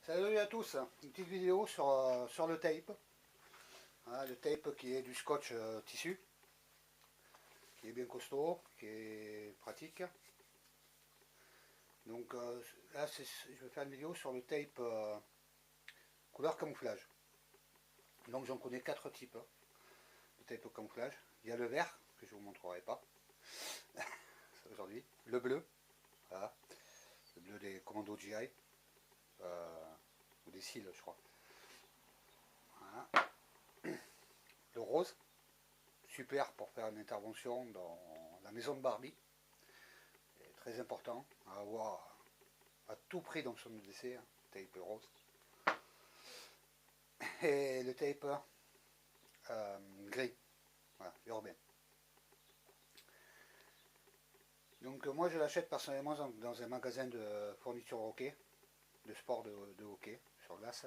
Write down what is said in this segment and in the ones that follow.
Salut à tous, une petite vidéo sur le tape. Hein, le tape qui est du scotch tissu, qui est bien costaud, qui est pratique. Donc là, je vais faire une vidéo sur le tape couleur camouflage. Donc j'en connais 4 types de tape camouflage. Il y a le vert, que je ne vous montrerai pas aujourd'hui. Le bleu, voilà. Le bleu des commandos GI, ou des SEAL je crois. Voilà. Le rose, super pour faire une intervention dans la maison de Barbie. C'est très important à avoir à tout prix dans son EDC, hein, tape rose. Et le tape gris, voilà, urbain. Donc moi je l'achète personnellement dans un magasin de fourniture hockey, de sport de hockey sur glace.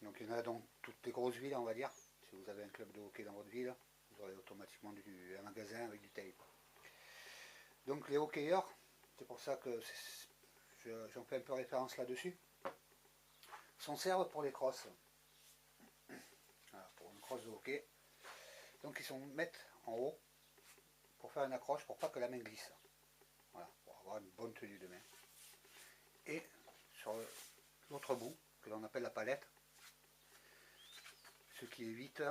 Donc il y en a dans toutes les grosses villes, on va dire. Si vous avez un club de hockey dans votre ville, vous aurez automatiquement un magasin avec du tape. Donc les hockeyeurs, c'est pour ça que j'en fais un peu référence là-dessus, s'en servent pour les crosses. Voilà, pour une crosse de hockey. Donc ils s'en mettent en haut pour faire une accroche pour pas que la main glisse. Voilà, pour avoir une bonne tenue de main. Et sur l'autre bout, que l'on appelle la palette, ce qui évite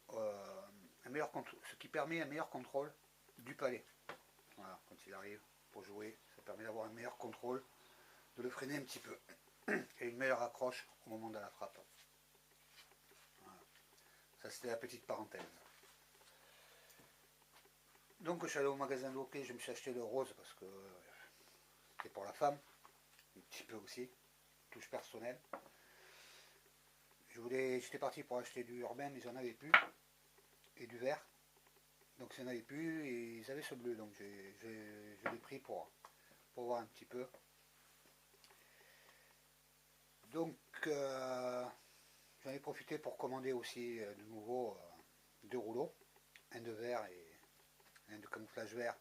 ce qui permet un meilleur contrôle du palais. Voilà, quand il arrive pour jouer, ça permet d'avoir un meilleur contrôle, de le freiner un petit peu et une meilleure accroche au moment de la frappe. Voilà. Ça c'était la petite parenthèse. Donc je suis allé au magasin de hockey, je me suis acheté le rose parce que c'était pour la femme, un petit peu aussi, touche personnelle. J'étais parti pour acheter du urbain, mais ils n'en avaient plus, et du vert. Donc ils n'en avaient plus, et ils avaient ce bleu, donc je l'ai pris pour voir un petit peu. Donc j'en ai profité pour commander aussi de nouveau 2 rouleaux, un de vert et un de camouflage vert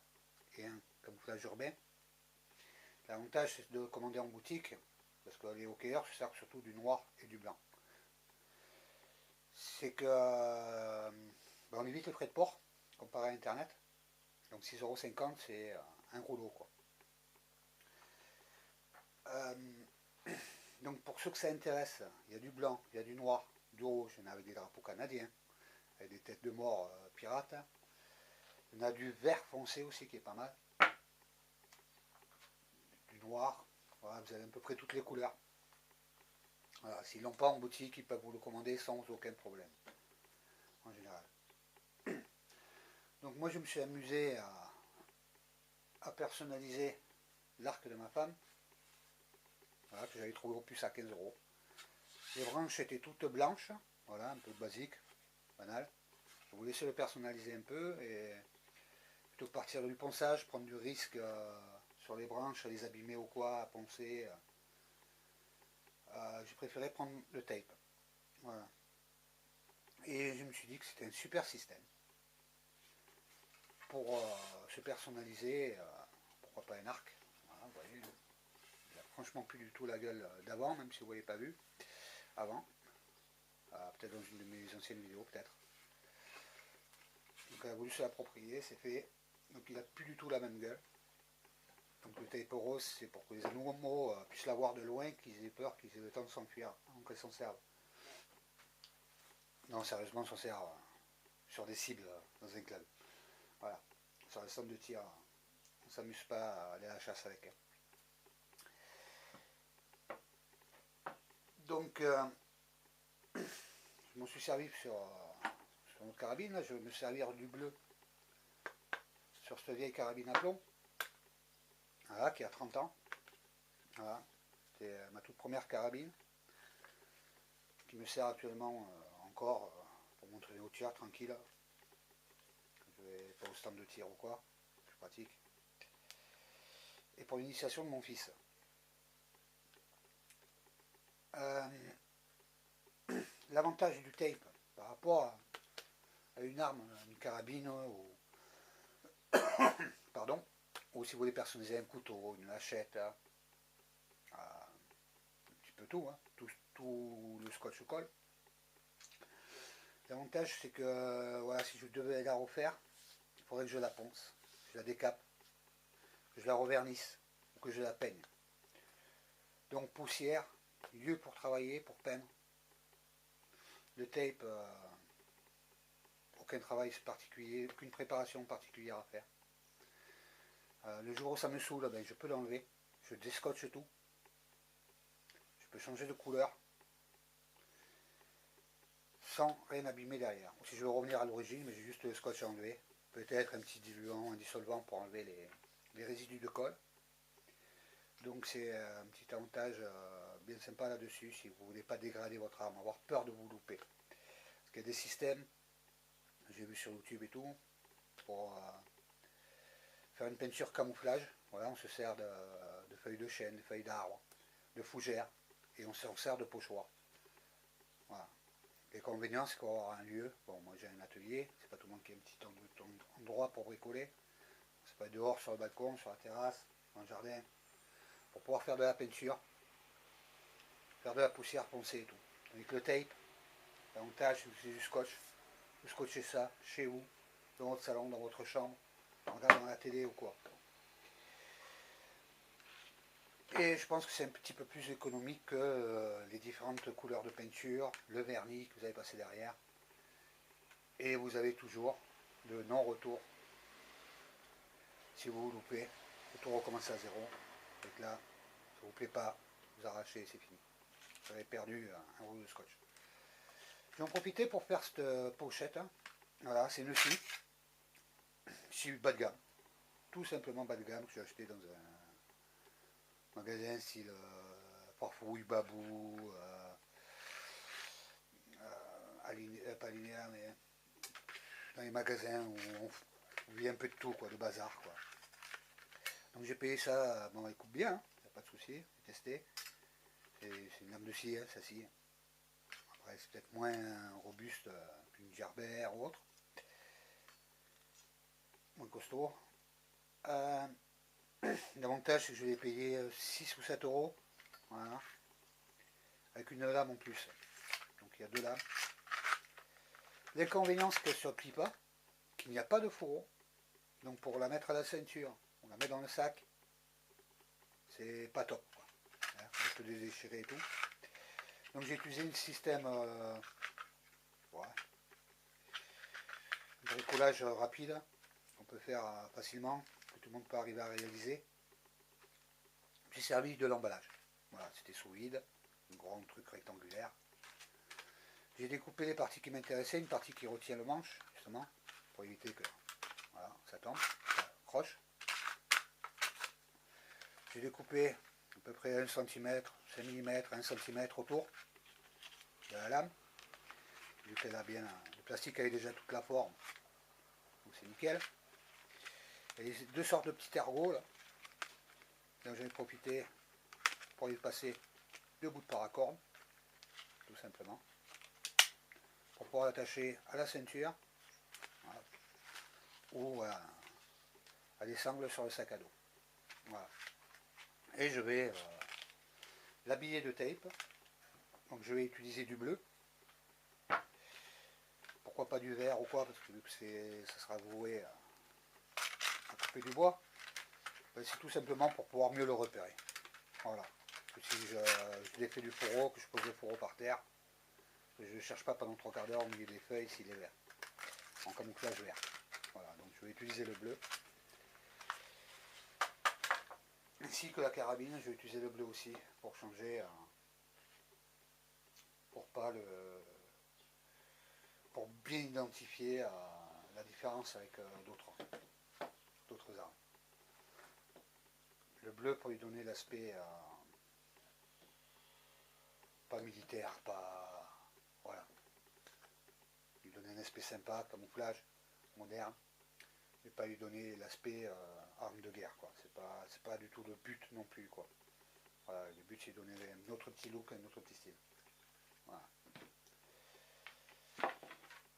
et un camouflage urbain. L'avantage c'est de commander en boutique, parce que les hockeyeurs se servent surtout du noir et du blanc. C'est que on évite les frais de port comparé à internet. Donc 6,50 € c'est un rouleau quoi. Donc pour ceux que ça intéresse, il y a du blanc, il y a du noir, du rouge, il y en a avec des drapeaux canadiens, avec des têtes de mort pirates. Il y en a du vert foncé aussi qui est pas mal. Du noir, voilà, vous avez à peu près toutes les couleurs. Voilà, s'ils l'ont pas en boutique, ils peuvent vous le commander sans aucun problème, en général. Donc moi je me suis amusé à personnaliser l'arc de ma femme, voilà, que j'avais trouvé au plus à 15 €. Les branches étaient toutes blanches, voilà, un peu basique, banal. Je vous laisse le personnaliser un peu et plutôt que partir du ponçage, prendre du risque sur les branches, les abîmer ou quoi, à poncer, j'ai préféré prendre le tape. Voilà. Et je me suis dit que c'était un super système pour se personnaliser, pourquoi pas un arc. Voilà, vous voyez, il n'a franchement plus du tout la gueule d'avant, même si vous ne l'avez pas vu avant. Peut-être dans une de mes anciennes vidéos, peut-être. Donc elle a voulu se l'approprier, c'est fait. Donc il n'a plus du tout la même gueule. Donc le tape rose, c'est pour que les animaux puissent la voir de loin, qu'ils aient peur, qu'ils aient le temps de s'enfuir, avant qu'elle s'en serve. Non, sérieusement, on s'en sert sur des cibles dans un club. Voilà. Sur les centres de tir, on ne s'amuse pas à aller à la chasse avec elle. Donc, je m'en suis servi sur notre carabine. Là, je vais me servir du bleu sur cette vieille carabine à plomb. Voilà, qui a 30 ans. Voilà. C'était ma toute première carabine, qui me sert actuellement encore pour m'entraîner au tir tranquille. Je vais pas au stand de tir ou quoi, c'est pratique. Et pour l'initiation de mon fils. L'avantage du tape par rapport à une arme, une carabine ou pardon, ou si vous voulez personnaliser un couteau, une hachette, peu tout, hein, tout le scotch colle. L'avantage c'est que voilà, si je devais la refaire, il faudrait que je la ponce, je la décape, que je la revernisse ou que je la peigne. Donc poussière, lieu pour travailler, pour peindre. Le tape, aucun travail particulier, aucune préparation particulière à faire. Le jour où ça me saoule, ben, je peux l'enlever, je déscotche tout, je peux changer de couleur sans rien abîmer derrière. Ou si je veux revenir à l'origine, mais j'ai juste le scotch à enlever, peut-être un petit diluant, un dissolvant pour enlever les résidus de colle. Donc c'est un petit avantage bien sympa là-dessus si vous ne voulez pas dégrader votre arme, avoir peur de vous louper. Parce qu'il y a des systèmes, j'ai vu sur YouTube et tout, pour faire une peinture camouflage. Voilà, on se sert de feuilles de chêne, de feuilles d'arbre, de fougères, et on s'en sert de pochoir. Voilà. L'inconvénient, c'est qu'on va avoir un lieu. Bon, moi j'ai un atelier, c'est pas tout le monde qui a un petit endroit pour bricoler. C'est pas dehors, sur le balcon, sur la terrasse, dans le jardin, pour pouvoir faire de la peinture, faire de la poussière poncée et tout. Avec le tape, l'avantage, c'est du scotch. Vous scotchez ça chez vous, dans votre salon, dans votre chambre, en regardant la télé ou quoi. Et je pense que c'est un petit peu plus économique que les différentes couleurs de peinture, le vernis que vous avez passé derrière. Et vous avez toujours le non-retour. Si vous vous loupez, faut tout recommencer à zéro. Donc là, ça ne vous plaît pas, vous arrachez et c'est fini. Vous avez perdu un rouleau de scotch. Je vais en profiter pour faire cette pochette. Hein. Voilà, c'est une scie. Scie bas de gamme. Tout simplement bas de gamme que j'ai acheté dans un magasin style Farfouille, Babou, pas linéaire, mais dans les magasins où on vit un peu de tout, quoi, de bazar, quoi. Donc j'ai payé ça, bon, il coupe bien, hein, y a pas de souci, j'ai testé. C'est une lame de scie, hein, ça scie. Après, c'est peut-être moins robuste qu'une Gerber ou autre, moins costaud. L'avantage, c'est que je l'ai payé 6 ou 7 euros, voilà, avec une lame en plus. Donc il y a 2 lames. L'inconvénient, c'est qu'elle ne se plie pas, qu'il n'y a pas de fourreau. Donc pour la mettre à la ceinture, on la met dans le sac, c'est pas top, quoi. On peut les déchirer et tout. Donc j'ai utilisé un système ouais, de bricolage rapide qu'on peut faire facilement, que tout le monde peut arriver à réaliser. J'ai servi de l'emballage. Voilà, c'était sous vide, un grand truc rectangulaire. J'ai découpé les parties qui m'intéressaient, une partie qui retient le manche, justement, pour éviter que voilà, ça tombe, ça croche. J'ai découpé à peu près 1 cm, 5 mm, 1 cm autour de la lame. Vu qu'elle a bien, le plastique avait déjà toute la forme, donc c'est nickel. Il y a 2 sortes de petits ergots là. Donc j'en ai profité pour y passer 2 bouts de paracorde, tout simplement, pour pouvoir l'attacher à la ceinture, voilà, ou à des sangles sur le sac à dos. Voilà. Et je vais l'habiller de tape. Donc je vais utiliser du bleu. Pourquoi pas du vert ou quoi, parce que vu que ça sera voué à couper du bois, c'est tout simplement pour pouvoir mieux le repérer. Voilà. Que si je l'ai fait du fourreau, que je pose le fourreau par terre, je ne cherche pas pendant 3/4 d'heure au milieu des feuilles s'il est vert. En camouflage vert. Voilà, donc je vais utiliser le bleu. Ainsi que la carabine, je vais utiliser le bleu aussi pour changer, pour bien identifier la différence avec d'autres armes. Le bleu pour lui donner l'aspect pas militaire, pas voilà, lui donner un aspect sympa, camouflage, moderne, mais pas lui donner l'aspect arme de guerre, quoi. C'est pas du tout le but non plus, quoi. Voilà, le but c'est de donner un autre petit look, un autre petit style. Voilà.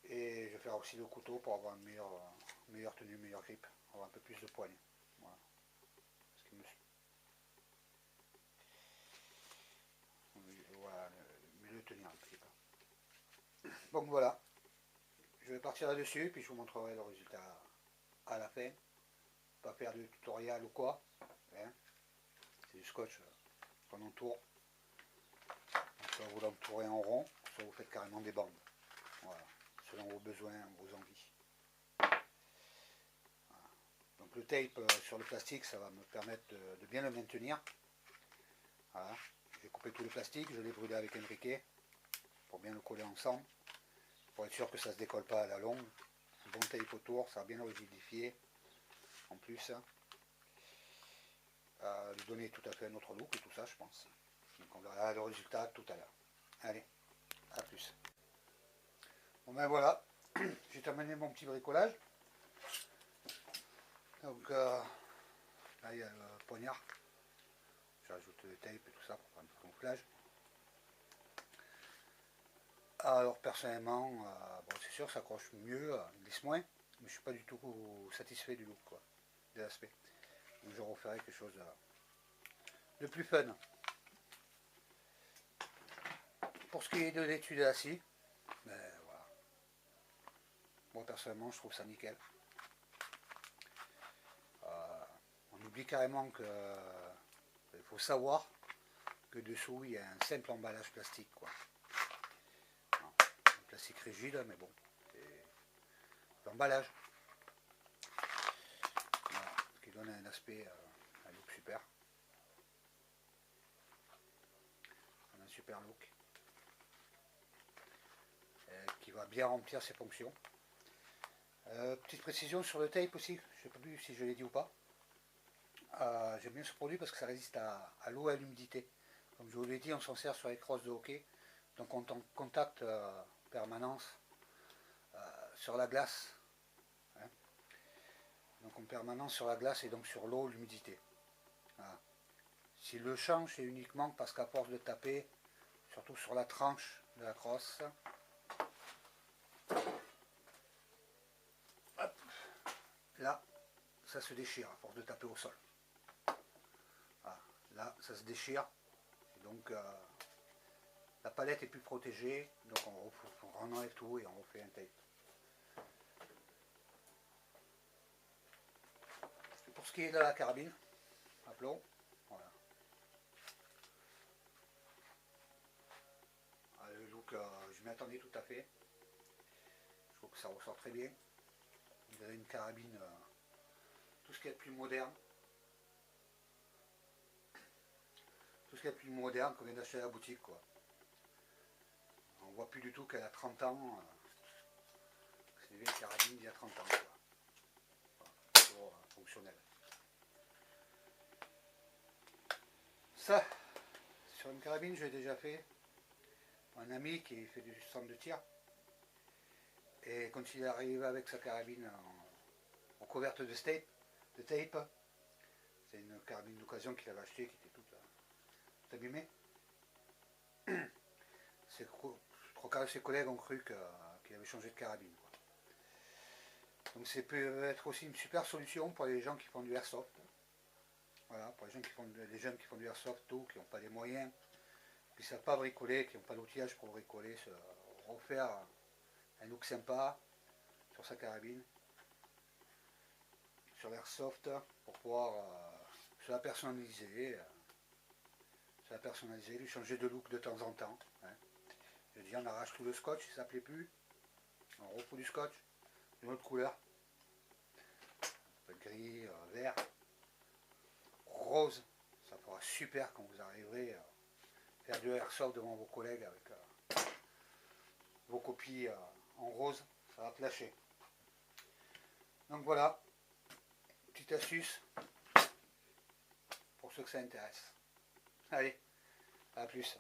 Et je vais faire aussi le couteau pour avoir une meilleure tenue, meilleure grip, avoir un peu plus de poigne. Voilà. tenir un petit peu. Donc voilà, je vais partir là-dessus, puis je vous montrerai le résultat à la fin. Pas faire de tutoriel ou quoi, hein. C'est du scotch qu'on entoure. Soit vous l'entourez en rond, soit vous faites carrément des bandes. Voilà, selon vos besoins, vos envies. Voilà. Donc le tape sur le plastique, ça va me permettre de bien le maintenir. Voilà. J'ai coupé tout le plastique, je l'ai brûlé avec un briquet pour bien le coller ensemble, pour être sûr que ça ne se décolle pas à la longue. Un bon tape autour, ça va bien le rigidifier en plus. Lui donner tout à fait un autre look et tout ça, je pense. Donc on verra le résultat tout à l'heure. Allez, à plus. Bon ben voilà, j'ai terminé mon petit bricolage. Donc là il y a le poignard. J'ajoute le tape et tout ça pour faire un peu de camouflage. Alors personnellement, bon, c'est sûr ça accroche mieux, il glisse moins, mais je suis pas du tout satisfait du look, quoi, de l'aspect. Donc je referai quelque chose de plus fun. Pour ce qui est de l'étui de la scie, ben voilà. Moi personnellement je trouve ça nickel. On oublie carrément que il faut savoir que dessous il y a un simple emballage plastique, quoi. Non, un plastique rigide, mais bon, c'est l'emballage. Voilà, ce qui donne un aspect, un look super. Un super look. Qui va bien remplir ses fonctions. Petite précision sur le tape aussi, je ne sais pas plus si je l'ai dit ou pas. J'aime bien ce produit parce que ça résiste à l'eau et à l'humidité. Comme je vous l'ai dit, on s'en sert sur les crosses de hockey. Donc on est en contact permanence sur la glace. Hein. Donc en permanence sur la glace et donc sur l'eau, l'humidité. Voilà. S'il le change, c'est uniquement parce qu'à force de taper, surtout sur la tranche de la crosse, hop, là, ça se déchire à force de taper au sol. Voilà. Là, ça se déchire. Et donc, la palette est plus protégée. Donc, on enlève tout et on refait un tape. Pour ce qui est de la carabine, à plomb, voilà. Le look, je m'y attendais tout à fait. Je trouve que ça ressort très bien. Vous avez une carabine, tout ce qui est plus moderne. Tout ce qui est plus moderne qu'on vient d'acheter à la boutique, quoi. On voit plus du tout qu'elle a 30 ans. C'est une vieille carabine d'il y a 30 ans, quoi. Voilà, toujours fonctionnel. Ça, sur une carabine, j'ai déjà fait. Un ami qui fait du centre de tir. Et quand il est arrivé avec sa carabine en couverte de tape, c'est une carabine d'occasion qu'il avait achetée qui était toute abîmée. Trois quarts de ses collègues ont cru qu'il avait changé de carabine, quoi. Donc ça peut être aussi une super solution pour les gens qui font du airsoft. Voilà, pour les gens les jeunes qui font du airsoft ou qui n'ont pas les moyens, qui ne savent pas bricoler, qui n'ont pas l'outillage pour bricoler, refaire un look sympa sur sa carabine, sur l'airsoft, pour pouvoir se la personnaliser, lui changer de look de temps en temps. Hein. Je dis, on arrache tout le scotch, si ça ne plaît plus, on refout du scotch, d'une autre couleur, gris, vert, rose, ça fera super quand vous arriverez à faire du airsoft devant vos collègues avec vos copies en rose, ça va flasher. Donc voilà, petite astuce pour ceux que ça intéresse. Allez, à plus.